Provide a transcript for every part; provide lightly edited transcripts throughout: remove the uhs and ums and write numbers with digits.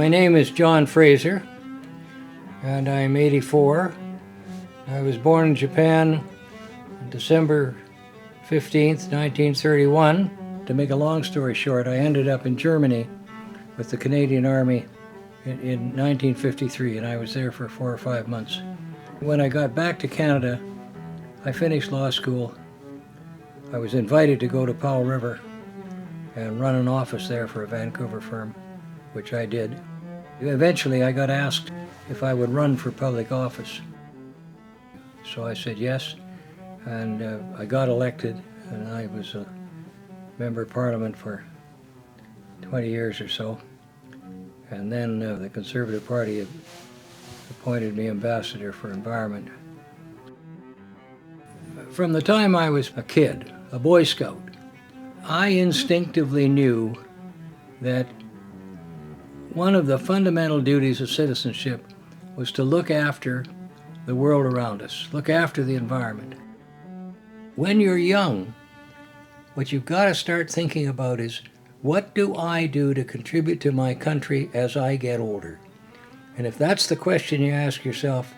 My name is John Fraser, and I'm 84. I was born in Japan on December 15th, 1931. To make a long story short, I ended up in Germany with the Canadian Army in 1953, and I was there for 4 or 5 months. When I got back to Canada, I finished law school. I was invited to go to Powell River and run an office there for a Vancouver firm, which I did. Eventually, I got asked if I would run for public office. So I said yes, and I got elected, and I was a member of Parliament for 20 years or so. And then the Conservative Party appointed me Ambassador for Environment. From the time I was a kid, a Boy Scout, I instinctively knew that one of the fundamental duties of citizenship was to look after the world around us, look after the environment. When you're young, what you've got to start thinking about is, what do I do to contribute to my country as I get older? And if that's the question you ask yourself,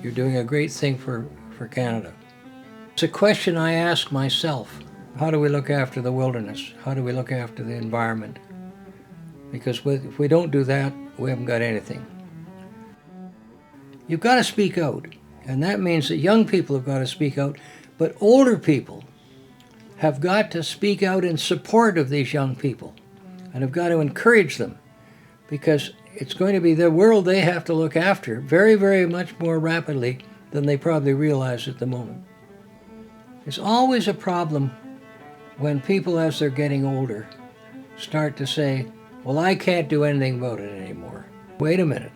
you're doing a great thing for Canada. It's a question I ask myself. How do we look after the wilderness? How do we look after the environment? Because if we don't do that, we haven't got anything. You've got to speak out, and that means that young people have got to speak out, but older people have got to speak out in support of these young people and have got to encourage them, because it's going to be the world they have to look after very, very much more rapidly than they probably realize at the moment. There's always a problem when people, as they're getting older, start to say, well, I can't do anything about it anymore. Wait a minute.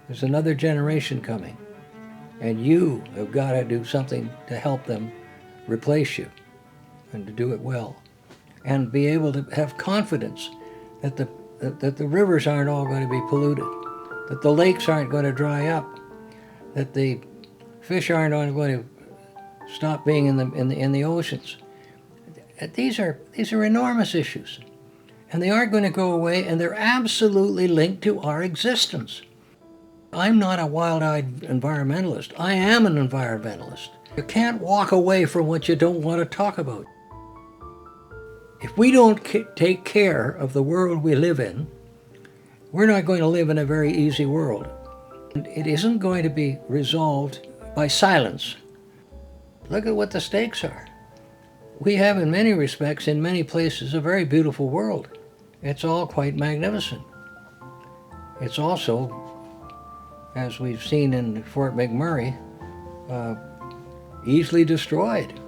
There's another generation coming, and you have got to do something to help them replace you, and to do it well, and be able to have confidence that the rivers aren't all going to be polluted, that the lakes aren't going to dry up, that the fish aren't going to stop being in the oceans. These are enormous issues, and they aren't going to go away, and they're absolutely linked to our existence. I'm not a wild-eyed environmentalist. I am an environmentalist. You can't walk away from what you don't want to talk about. If we don't take care of the world we live in, we're not going to live in a very easy world. And it isn't going to be resolved by silence. Look at what the stakes are. We have, in many respects, in many places, a very beautiful world. It's all quite magnificent. It's also, as we've seen in Fort McMurray, easily destroyed.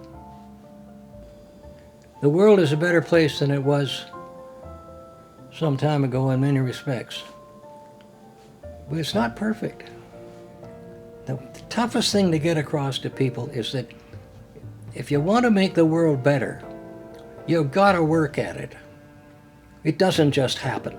The world is a better place than it was some time ago in many respects. But it's not perfect. The toughest thing to get across to people is that if you want to make the world better, you've got to work at it. It doesn't just happen.